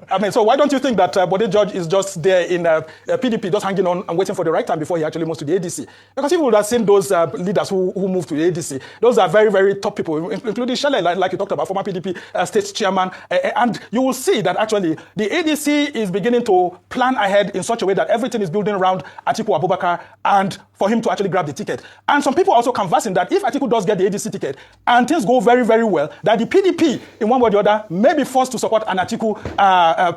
I mean, so why don't you think that Bode George is just there in PDP, just hanging on and waiting for the right time before he actually moves to the ADC? Because if you would have seen those leaders who moved to the ADC, those are very, very top people, including Shelley, like you talked about, former PDP state chairman. And you will see that actually the ADC is beginning to plan ahead in such a way that everything is building around Atiku Abubakar and for him to actually grab the ticket. And some people also conversing that if Atiku does get the ADC ticket and things go very, very well, that the PDP, in one way or the other, may be forced to support an Atiku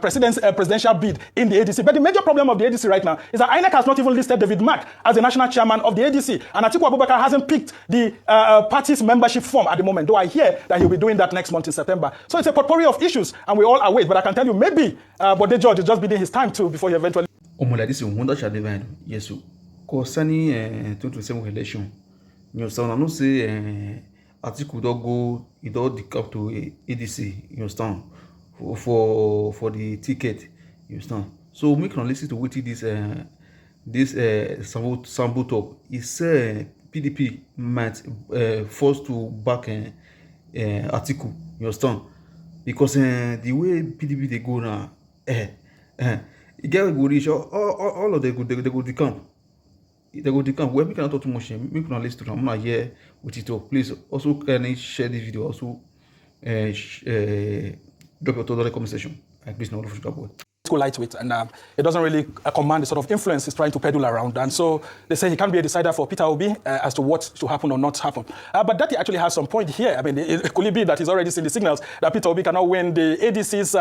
presidential bid in the ADC. But the major problem of the ADC right now is that INEC has not even listed David Mark as the national chairman of the ADC. And Atiku Abubakar hasn't picked the party's membership form at the moment, though I hear that he'll be doing that next month in September. So it's a potpourri of issues, and we all await. But I can tell you, maybe Bode George is just bidding his time too before he eventually... This is one that yes, concerning 2027 election, you understand? I know say Atiku don't go, he don't decamp to ADC, you understand? For the ticket, you understand? So we can listen to what this Sambo talk. He said PDP might force to back Atiku, you understand? Because the way PDP they go now, you get a good reach, all of them go decamp. They go decamp. Well, we cannot talk too much. We cannot listen to them. I'm not here with it. Please also can you share this video. Also drop your thoughts in the comment section. Please know the lightweight, and it doesn't really command the sort of influence he's trying to peddle around. And so they say he can't be a decider for Peter Obi as to what should happen or not happen. But that actually has some point here. I mean, it could be that he's already seen the signals that Peter Obi cannot win the ADC's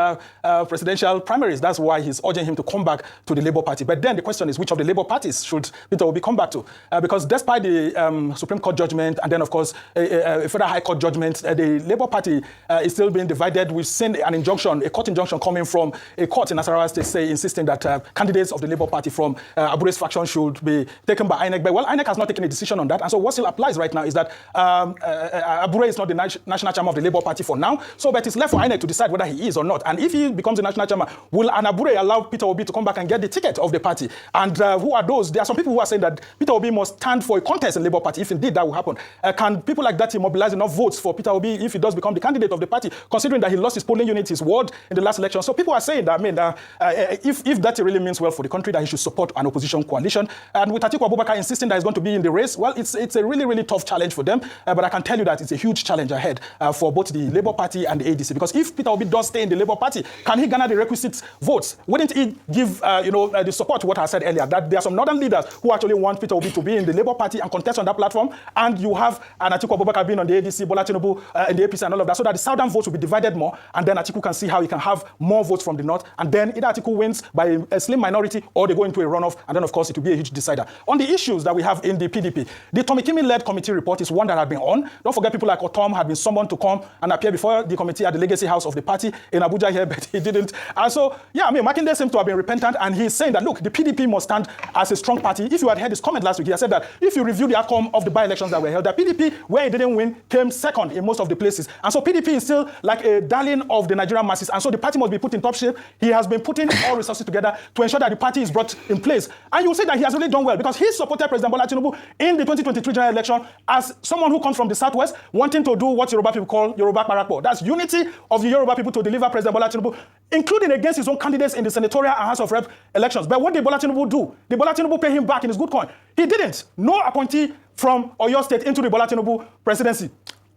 presidential primaries. That's why he's urging him to come back to the Labour Party. But then the question is, which of the Labour parties should Peter Obi come back to? Because despite the Supreme Court judgment and then, of course, a Federal High Court judgment, the Labour Party is still being divided. We've seen an injunction, a court injunction coming from a court in Nasarawa State say insisting that candidates of the Labour Party from Abure's faction should be taken by INEC. But well, INEC has not taken a decision on that. And so what still applies right now is that Abure is not the national chairman of the Labour Party for now. So but it's left for INEC to decide whether he is or not. And if he becomes the national chairman, will an Abure allow Peter Obi to come back and get the ticket of the party? And who are those? There are some people who are saying that Peter Obi must stand for a contest in the Labour Party, if indeed that will happen. Can people like that mobilize enough votes for Peter Obi if he does become the candidate of the party, considering that he lost his polling unit, his ward in the last election? So people are saying that, I mean, if that really means well for the country, that he should support an opposition coalition. And with Atiku Abubakar insisting that he's going to be in the race, well, it's a really, really tough challenge for them. But I can tell you that it's a huge challenge ahead for both the Labour Party and the ADC. Because if Peter Obi does stay in the Labour Party, can he garner the requisite votes? Wouldn't he give the support to what I said earlier, that there are some northern leaders who actually want Peter Obi to be in the Labour Party and contest on that platform, and you have Atiku Abubakar being on the ADC, Bola Tinubu in the APC and all of that, so that the southern votes will be divided more, and then Atiku can see how he can have more votes from the north, and then either Atiku wins by a slim minority or they go into a runoff, and then of course it will be a huge decider. On the issues that we have in the PDP, the Tommy Kimi-led committee report is one that had been on. Don't forget people like Otom had been summoned to come and appear before the committee at the Legacy House of the party in Abuja here, but he didn't. And so, yeah, I mean, Makinde seems to have been repentant, and he's saying that, look, the PDP must stand as a strong party. If you had heard his comment last week, he had said that if you review the outcome of the by-elections that were held, the PDP, where he didn't win, came second in most of the places. And so PDP is still like a darling of the Nigerian masses, and so the party must be put in top shape. He has been putting all resources together to ensure that the party is brought in place. And you will say that he has really done well, because he supported President Bola Tinubu in the 2023 general election as someone who comes from the southwest, wanting to do what Yoruba people call Yoruba Parakpo. That's unity of the Yoruba people to deliver President Bola Tinubu, including against his own candidates in the senatorial and House of Rep elections. But what did Bola Tinubu do? Did Bola Tinubu pay him back in his good coin? He didn't. No appointee from Oyo State into the Bola Tinubu presidency.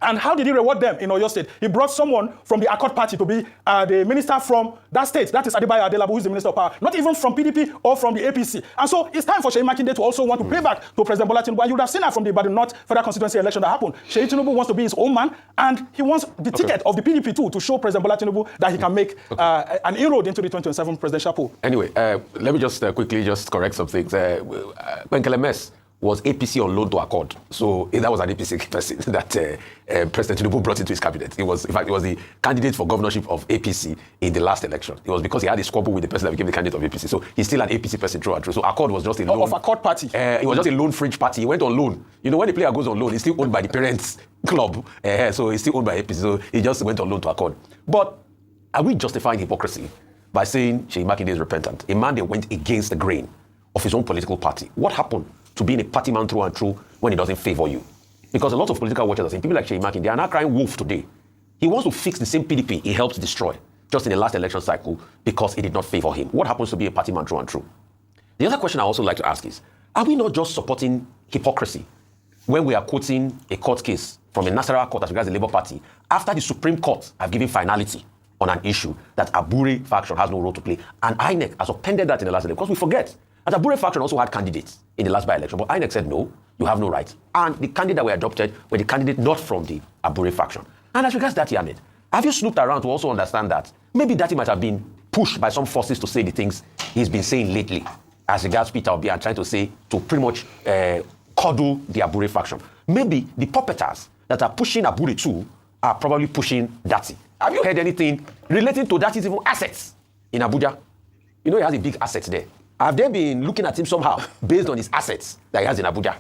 And how did he reward them in Oyo State? He brought someone from the Accord Party to be the minister from that state. That is Adebayo Adelabu, who is the Minister of Power. Not even from PDP or from the APC. And so it's time for Seyi Makinde to also want to pay back to President Bola Tinubu. And you would have seen that from the Ibadan North Federal Constituency election that happened. Seyi Tinubu wants to be his own man, and he wants the ticket of the PDP too to show President Bola Tinubu that he can make an inroad into the 2027 presidential poll. Anyway, let me just quickly correct some things. Benkele Mess was APC on loan to Accord. So that was an APC person that President Tinubu brought into his cabinet. In fact, it was the candidate for governorship of APC in the last election. It was because he had a squabble with the person that became the candidate of APC. So he's still an APC person through and through. So Accord was just a loan. Of Accord Party. It was just a loan fringe party. He went on loan. You know, when the player goes on loan, he's still owned by the parents' club. So he's still owned by APC. So he just went on loan to Accord. But are we justifying hypocrisy by saying Seyi Makinde is repentant? A man that went against the grain of his own political party. What happened to being a party man through and through when it doesn't favor you? Because a lot of political watchers are saying, people like Seyi Makinde, they are now crying wolf today. He wants to fix the same PDP he helped destroy. just in the last election cycle because it did not favor him. What happens to be a party man through and through? The other question I also like to ask is, are we not just supporting hypocrisy when we are quoting a court case from a Nasarawa court as regards the Labour Party after the Supreme Court have given finality on an issue that Abure faction has no role to play, and INEC has appended that in the last election? Because we forget that Abure faction also had candidates in the last by-election, but INEC said no, you have no right. And the candidate that were adopted were the candidate not from the Abure faction. And as regards Dati Ahmed, have you snooped around to also understand that maybe Dati might have been pushed by some forces to say the things he's been saying lately as regards Peter Obi and trying to say to pretty much coddle the Abure faction? Maybe the puppeteers that are pushing Abure too are probably pushing Dati. Have you heard anything relating to Dati's even assets in Abuja? You know he has a big asset there. Have they been looking at him somehow based on his assets that he has in Abuja?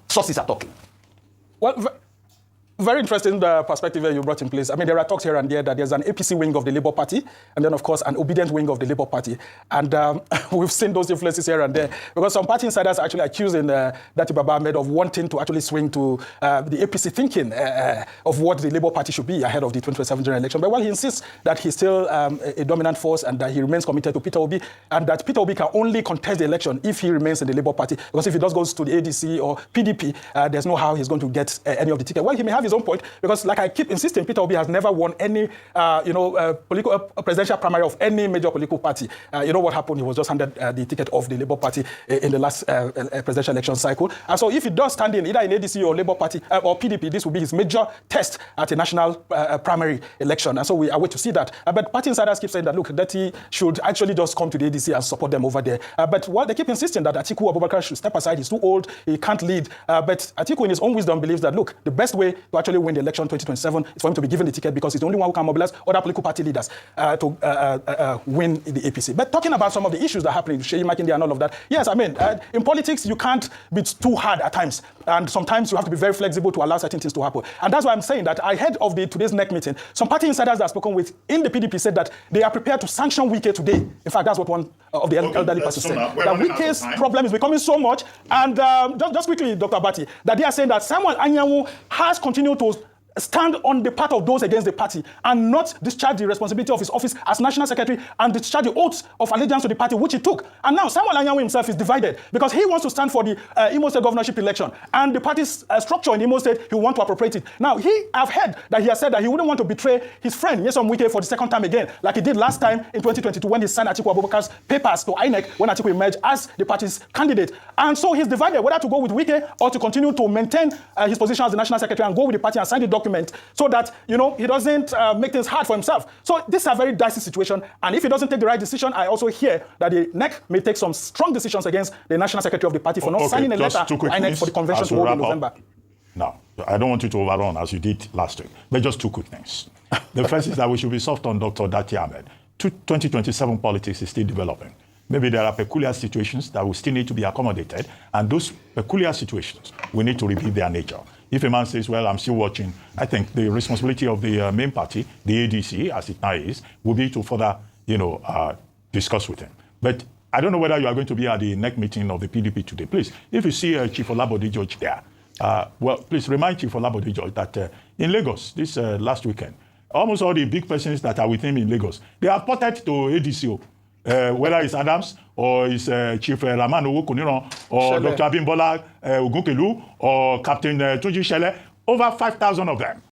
Sources are talking. Well, very interesting perspective you brought in place. I mean, there are talks here and there that there's an APC wing of the Labour Party, and then, of course, an obedient wing of the Labour Party. And we've seen those influences here and there, because some party insiders are actually accusing Dati Baba Ahmed of wanting to actually swing to the APC thinking of what the Labour Party should be ahead of the 2027 general election. But while he insists that he's still a dominant force and that he remains committed to Peter Obi, and that Peter Obi can only contest the election if he remains in the Labour Party, because if he does go to the ADC or PDP, there's no how he's going to get any of the ticket. Well, he may have his own point, because like I keep insisting, Peter Obi has never won any, political presidential primary of any major political party. You know what happened? He was just handed the ticket of the Labour Party in the last presidential election cycle. And so if he does stand in either in ADC or Labour Party or PDP, this will be his major test at a national primary election. And so we are waiting to see that. But party insiders keep saying that, look, that he should actually just come to the ADC and support them over there. But while they keep insisting that Atiku Abubakar should step aside, he's too old, he can't lead. But Atiku in his own wisdom believes that, look, the best way to actually win the election 2027 is for him to be given the ticket, because he's the only one who can mobilize other political party leaders to win the APC. But talking about some of the issues that are happening, Sheyi Makinde and all of that, yes, I mean, in politics, you can't be too hard at times. And sometimes you have to be very flexible to allow certain things to happen. And that's why I'm saying that ahead of today's NEC meeting, some party insiders that I've spoken with in the PDP said that they are prepared to sanction Wike today. In fact, that's what one of the elderly persons said. That Wike's problem is becoming so much. And just quickly, Dr. Abati, that they are saying that Samuel Anyanwu has continued to stand on the part of those against the party and not discharge the responsibility of his office as National Secretary and discharge the oaths of allegiance to the party, which he took. And now Samuel Anyanwu himself is divided because he wants to stand for the Imo State governorship election, and the party's structure in Imo State, he wants to appropriate it. Now, I've heard that he has said that he wouldn't want to betray his friend, Nyesom Wike, for the second time again, like he did last time in 2022 when he signed Atiku Abubakar's papers to INEC when Atiku emerged as the party's candidate. And so he's divided whether to go with Wike or to continue to maintain his position as the National Secretary and go with the party and sign the document so that, he doesn't make things hard for himself. So this is a very dicey situation. And if he doesn't take the right decision, I also hear that the NEC may take some strong decisions against the National Secretary of the party for not signing a letter to INEC for the convention to hold in November. Now, I don't want you to overrun as you did last week, but just two quick things. The first is that we should be soft on Dr. Dati Ahmed. 2027 politics is still developing. Maybe there are peculiar situations that will still need to be accommodated, and those peculiar situations, we need to reveal their nature. If a man says, well, I'm still watching, I think the responsibility of the main party, the ADC, as it now is, will be to further, discuss with him. But I don't know whether you are going to be at the NEC meeting of the PDP today. Please, if you see Chief Olabode George there, please remind Chief Olabode George that in Lagos, this last weekend, almost all the big persons that are with him in Lagos, they are ported to ADCO. Whether it's Adams or it's Chief Raman Owokuniro or Shele. Dr. Abimbola Ogunkelu or Captain Tunji Shele, over 5,000 of them